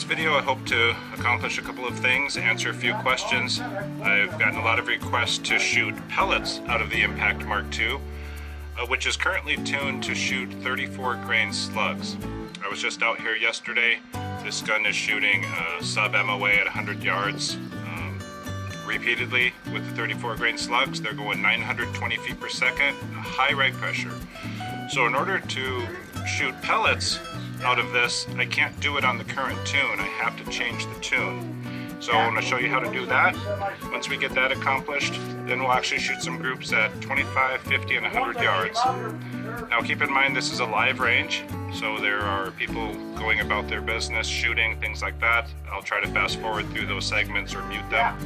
this video, I hope to accomplish a couple of things, answer a few questions. I've gotten a lot of requests to shoot pellets out of the Impact Mark II, which is currently tuned to shoot 34 grain slugs. I was just out here yesterday. This gun is shooting sub MOA at 100 yards repeatedly with the 34 grain slugs. They're going 920 feet per second, high reg pressure. So in order to shoot pellets out of this, I can't do it on the current tune. I have to change the tune. So I'm going to show you how to do that. Once we get that accomplished, then we'll actually shoot some groups at 25, 50, and 100 yards. Now keep in mind this is a live range, so there are people going about their business, shooting, things like that. I'll try to fast forward through those segments or mute them.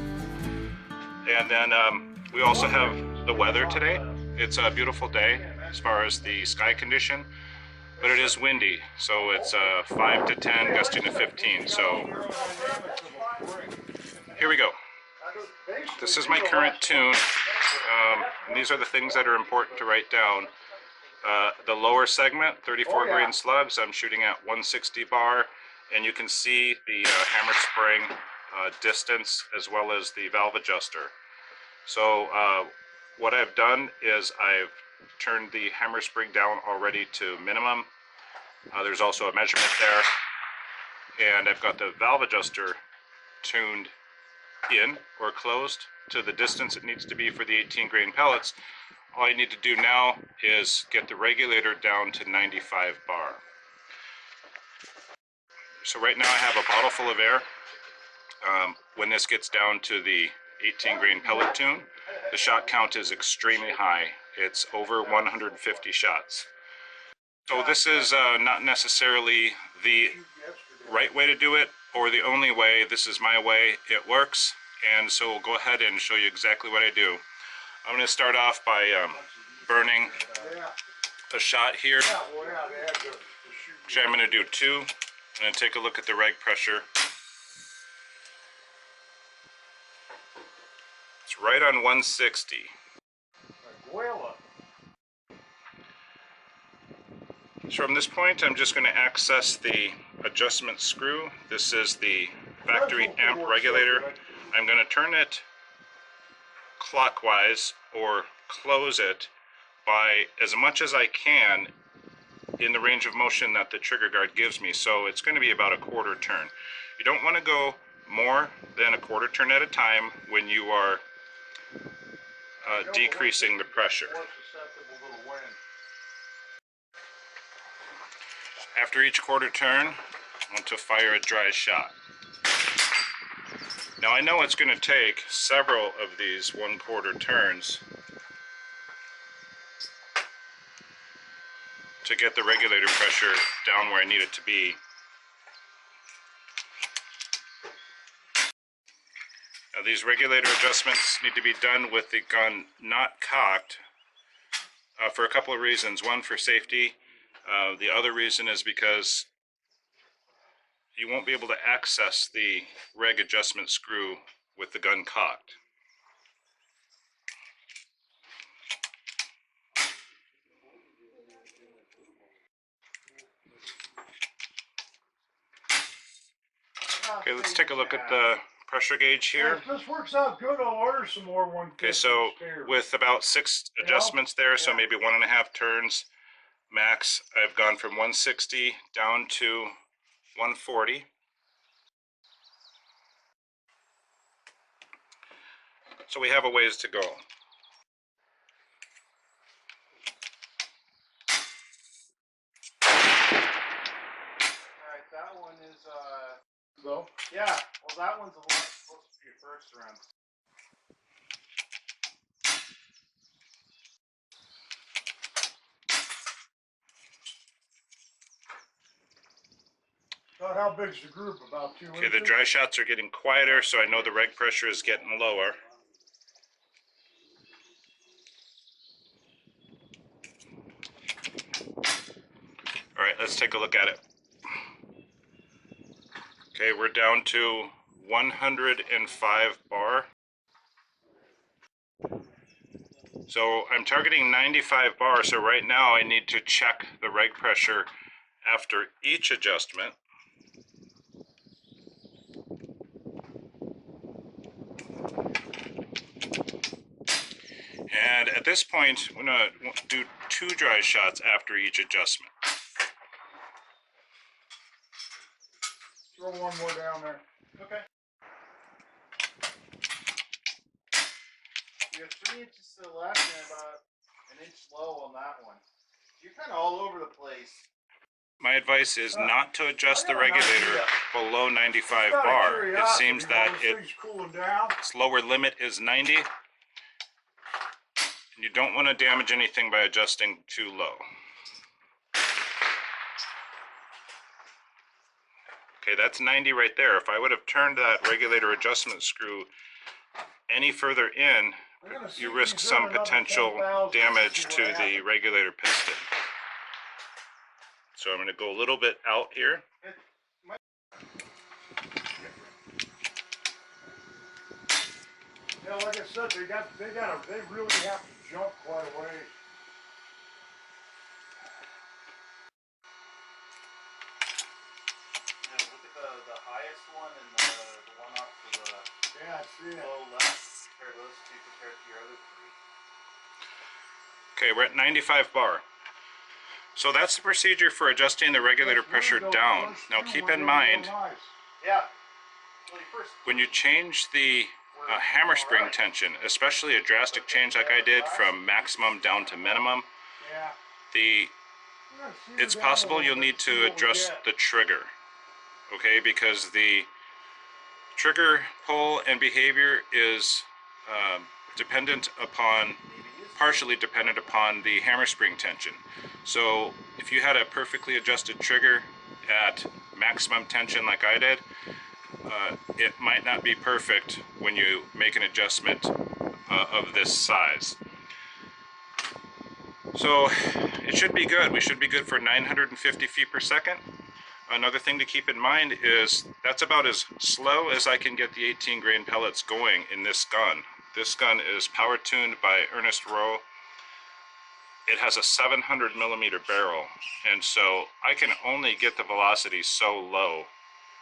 And then we also have the weather today. It's a beautiful day as far as the sky condition, but it is windy, so it's 5 to 10, gusting to 15. So here we go. This is my current tune. And these are the things that are important to write down. The lower segment, 34 grain slugs, I'm shooting at 160 bar, and you can see the hammer spring distance as well as the valve adjuster. So what I've done is I've turned the hammer spring down already to minimum. There's also a measurement there, and I've got the valve adjuster tuned in or closed to the distance it needs to be for the 18 grain pellets. All I need to do now is get the regulator down to 95 bar. So right now I have a bottle full of air. When this gets down to the 18 grain pellet tune, the shot count is extremely high. It's over 150 shots. So this is not necessarily the right way to do it or the only way. This is my way. It works, and so we'll go ahead and show you exactly what I do. I'm going to start off by burning a shot here. Actually, I'm going to do two. I'm going to take a look at the reg pressure. It's right on 160. So from this point, I'm just going to access the adjustment screw. This is the factory amp regulator. I'm going to turn it clockwise or close it by as much as I can in the range of motion that the trigger guard gives me. So it's going to be about a quarter turn. You don't want to go more than a quarter turn at a time when you are decreasing the pressure. After each quarter turn, I want to fire a dry shot. Now I know it's going to take several of these 1/4 turns to get the regulator pressure down where I need it to be. Now these regulator adjustments need to be done with the gun not cocked for a couple of reasons. One, for safety. The other reason is because you won't be able to access the reg adjustment screw with the gun cocked. Okay, let's take a look at the pressure gauge here. If this works out good, I'll order some more 150. Okay, so with about 6 adjustments there, so maybe 1.5 turns max, I've gone from 160 down to 140. So we have a ways to go. Alright, that one is go? Yeah, well that one's supposed to be first round. About how big's the group? About 2 inches? Okay, the dry shots are getting quieter, so I know the reg pressure is getting lower. Alright, let's take a look at it. Okay, we're down to 105 bar. So I'm targeting 95 bar, so right now I need to check the reg pressure after each adjustment. at this point, we're gonna do 2 dry shots after each adjustment. Throw one more down there. Okay. You have 3 inches to the left and about an inch low on that one. You're kind of all over the place. My advice is not to adjust the regulator below 95 bar. It seems that its lower limit is 90. And you don't want to damage anything by adjusting too low. Okay, that's 90 right there. If I would have turned that regulator adjustment screw any further in, you risk some potential damage to the regulator piston. So I'm going to go a little bit out here. Yeah, like I said, they really have to jump quite a ways. Yeah, look at the highest one and the one up to the low left. Compare those two compared to your other 3. Okay, we're at 95 bar. So that's the procedure for adjusting the regulator pressure down. Now keep in mind, when you change the hammer spring tension, especially a drastic change like I did from maximum down to minimum, it's possible you'll need to adjust the trigger, okay, because the trigger pull and behavior is partially dependent upon the hammer spring tension. So if you had a perfectly adjusted trigger at maximum tension like I did, it might not be perfect when you make an adjustment of this size. So it should be good. We should be good for 950 feet per second. Another thing to keep in mind is that's about as slow as I can get the 18 grain pellets going in this gun. This gun is power tuned by Ernest Rowe. It has a 700 millimeter barrel, and so I can only get the velocity so low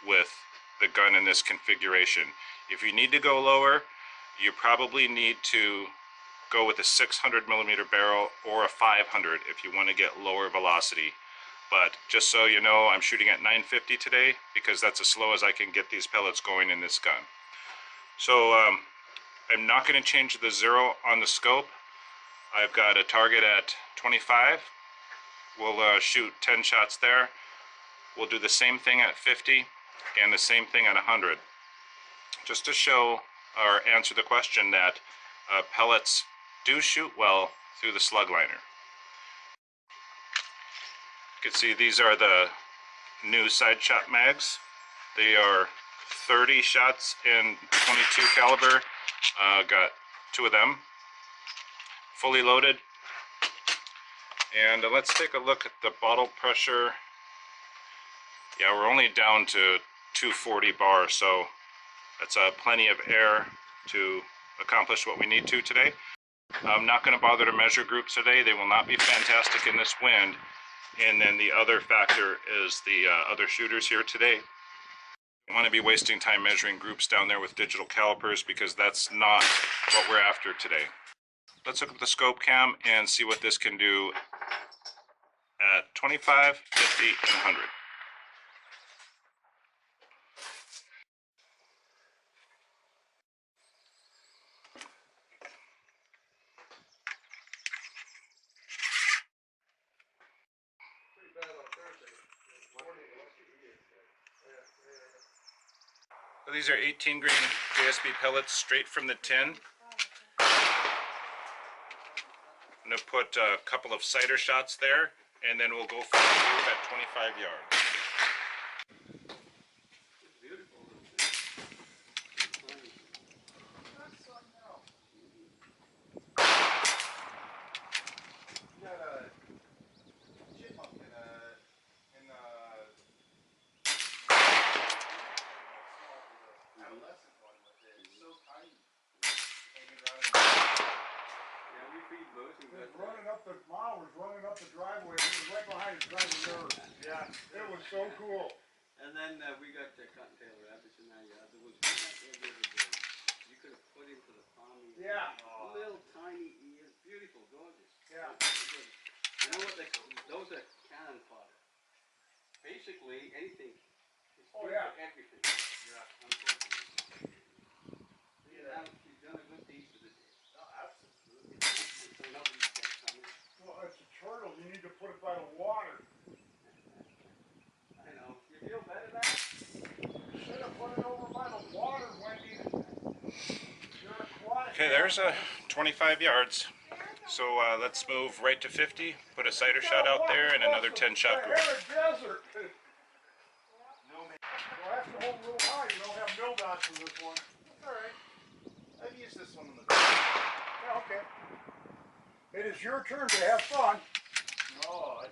with the gun in this configuration. If you need to go lower, you probably need to go with a 600 millimeter barrel or a 500 if you want to get lower velocity. But just so you know, I'm shooting at 950 today because that's as slow as I can get these pellets going in this gun. So I'm not going to change the 0 on the scope. I've got a target at 25. We'll shoot 10 shots there. We'll do the same thing at 50 and the same thing at 100. Just to show or answer the question that pellets do shoot well through the slug liner. You can see these are the new side shot mags. They are 30 shots in 22 caliber. Got 2 of them fully loaded. And let's take a look at the bottle pressure. Yeah, we're only down to 240 bar, so that's plenty of air to accomplish what we need to today. I'm not going to bother to measure groups today. They will not be fantastic in this wind. And then the other factor is the other shooters here today. I want to be wasting time measuring groups down there with digital calipers because that's not what we're after today. Let's look at the scope cam and see what this can do at 25, 50, and 100. So these are 18 grain JSB pellets straight from the tin. I'm going to put a couple of cider shots there, and then we'll go for a group at 25 yards. Running up the driveway. He was right behind his driving nerve. Yeah, it was so cool. And then we got the cottontail rabbits in that yard. There was one out there the other day. You could have put into the palm. Yeah. Little tiny ears, beautiful. know what they call those are cannon fodder. Basically, anything. It's Oh, good yeah. for everything. Yeah. Unfortunately. Yeah. You've done a good deed for the day. No, absolutely. So nobody gets on it. Well, it's a turtle. You need to put it by the water. I know. You feel better now? You should have put it over by the water, Wendy. You're aquatic. Okay, there's a 25 yards. So let's move right to 50, put a cider shot out there, and another 10 shot group. Sahara Desert. No man. Well, that's the whole real high. You don't have milldots for this one. That's alright. I've used this one in the past. Yeah, okay. It is your turn to have fun. No,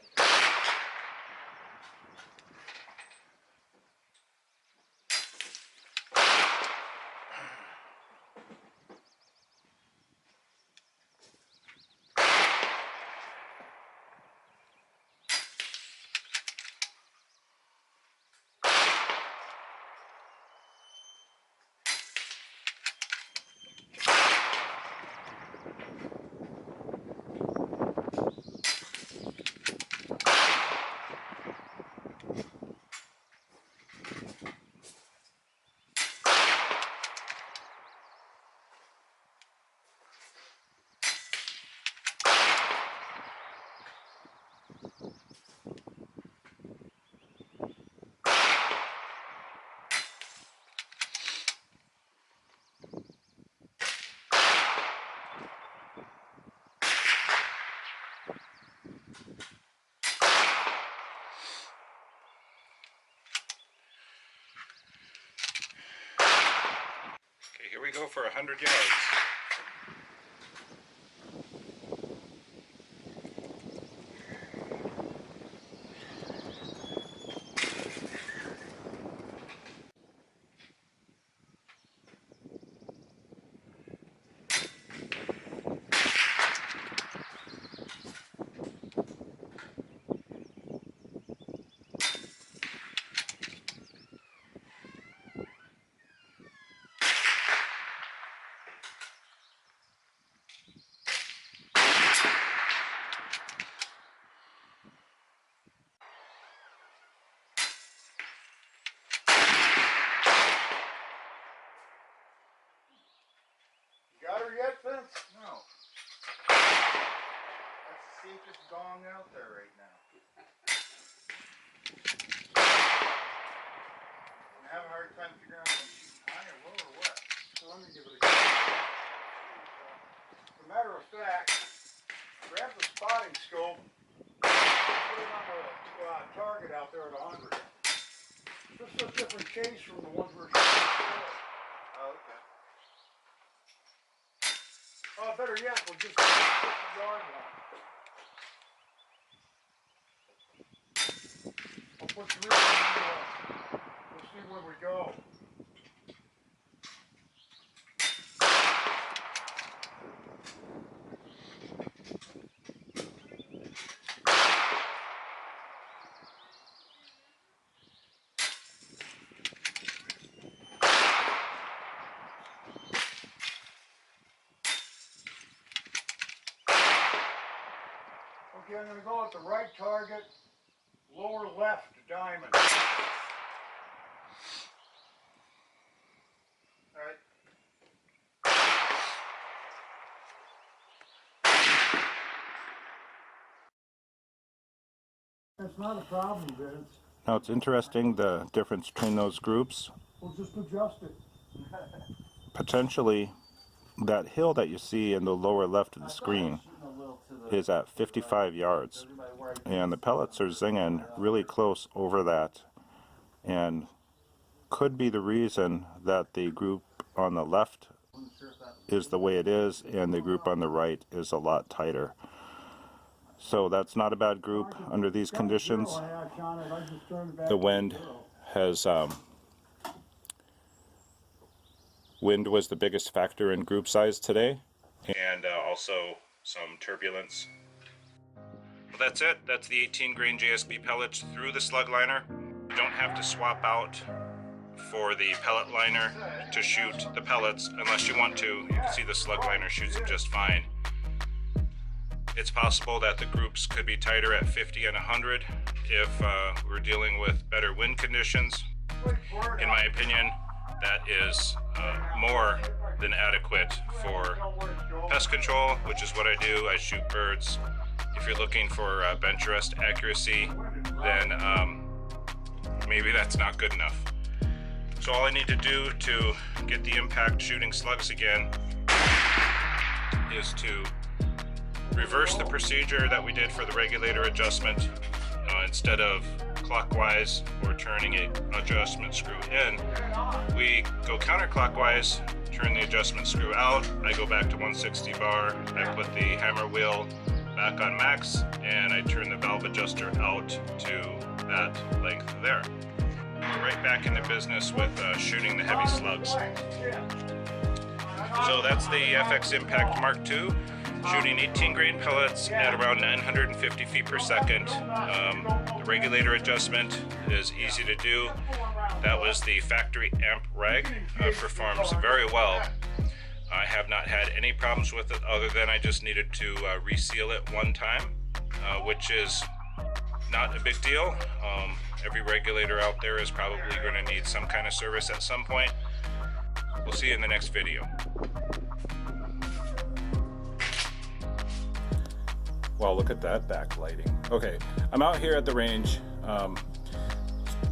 Okay, here we go for 100 yards. Got her yet, Vince? no. That's the safest gong out there right now. I'm having a hard time figuring out if I'm shooting high or low or what. So let me give it a go. As a matter of fact, grab the spotting scope, put it on the target out there at 100. Just a different case from the ones we're shooting before. Oh, okay. Oh, better yet, we'll just do a 50-yard one. I'll put 3 in. We'll see where we go. Okay, I'm going to go at the right target, lower left diamond. Alright. That's not a problem, Vince. Now it's interesting the difference between those groups. We'll just adjust it. Potentially, that hill that you see in the lower left of the screen is at 55 yards, and the pellets are zinging really close over that, and could be the reason that the group on the left is the way it is and the group on the right is a lot tighter. So that's not a bad group under these conditions. The wind has wind was the biggest factor in group size today, and also some turbulence. Well, that's it. That's the 18 grain JSB pellets through the slug liner. You don't have to swap out for the pellet liner to shoot the pellets unless you want to. You can see the slug liner shoots them just fine. It's possible that the groups could be tighter at 50 and 100 if we're dealing with better wind conditions. In my opinion, that is more than adequate for pest control, which is what I do. I shoot birds. If you're looking for bench rest accuracy, then maybe that's not good enough. So all I need to do to get the impact shooting slugs again is to reverse the procedure that we did for the regulator adjustment. Instead of clockwise or turning an adjustment screw in, we go counterclockwise, turn the adjustment screw out. I go back to 160 bar, I put the hammer wheel back on max, and I turn the valve adjuster out to that length there. We're right back into business with shooting the heavy slugs. So that's the FX Impact Mark II, shooting 18 grain pellets at around 950 feet per second. The regulator adjustment is easy to do. That was the factory amp rag, performs very well. I have not had any problems with it other than I just needed to reseal it one time, which is not a big deal. Every regulator out there is probably going to need some kind of service at some point. We'll see you in the next video. Wow, look at that backlighting. Okay, I'm out here at the range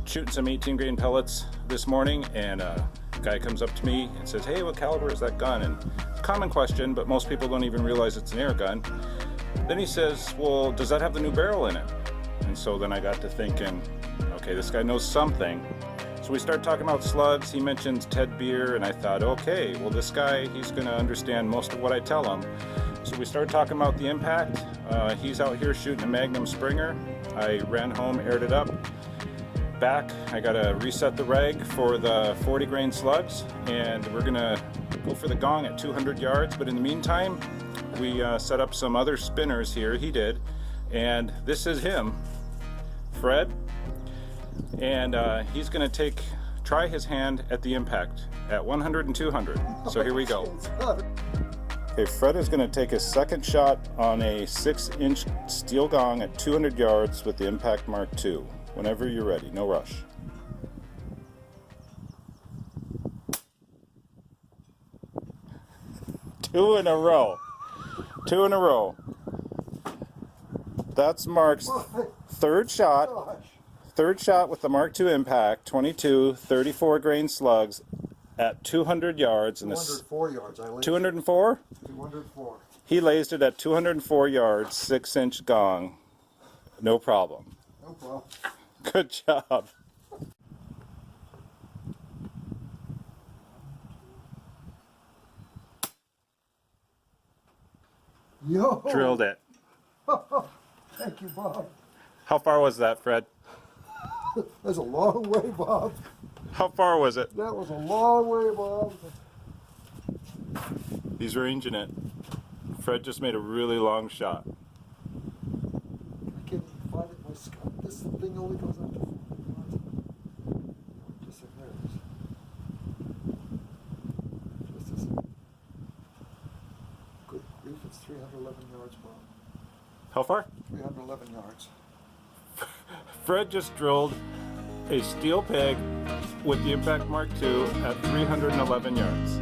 shooting some 18 grain pellets this morning, and a guy comes up to me and says, hey, what caliber is that gun? And common question, but most people don't even realize it's an air gun. Then he says, well, does that have the new barrel in it? And so then I got to thinking, okay, this guy knows something. So we start talking about slugs. He mentions Ted Beer, and I thought, okay, well, this guy, he's going to understand most of what I tell him. So we started talking about the impact. He's out here shooting a Magnum Springer. I ran home, aired it up. Back, I gotta reset the reg for the 40 grain slugs, and we're gonna go for the gong at 200 yards. But in the meantime, we set up some other spinners here. He did, and this is him, Fred, and he's gonna try his hand at the impact at 100 and 200. So here we go. Okay, Fred is going to take his second shot on a 6-inch steel gong at 200 yards with the Impact Mark II. Whenever you're ready, no rush. Two in a row. That's Mark's third shot. Third shot with the Mark II Impact, 22 34 grain slugs at 200 yards. 204 yards. 204? 204. He lased it at 204 yards, 6-inch gong. No problem. No problem. Good job. Yo! Drilled it. Thank you, Bob. How far was that, Fred? That's a long way, Bob. How far was it? That was a long way, Bob. He's ranging it. Fred just made a really long shot. I can't even find it in my scope. This thing only goes up to 4 yards. Just like there it is. Just as good grief, it's 311 yards, Bob. How far? 311 yards. Fred just drilled a steel peg with the Impact Mark II at 311 yards.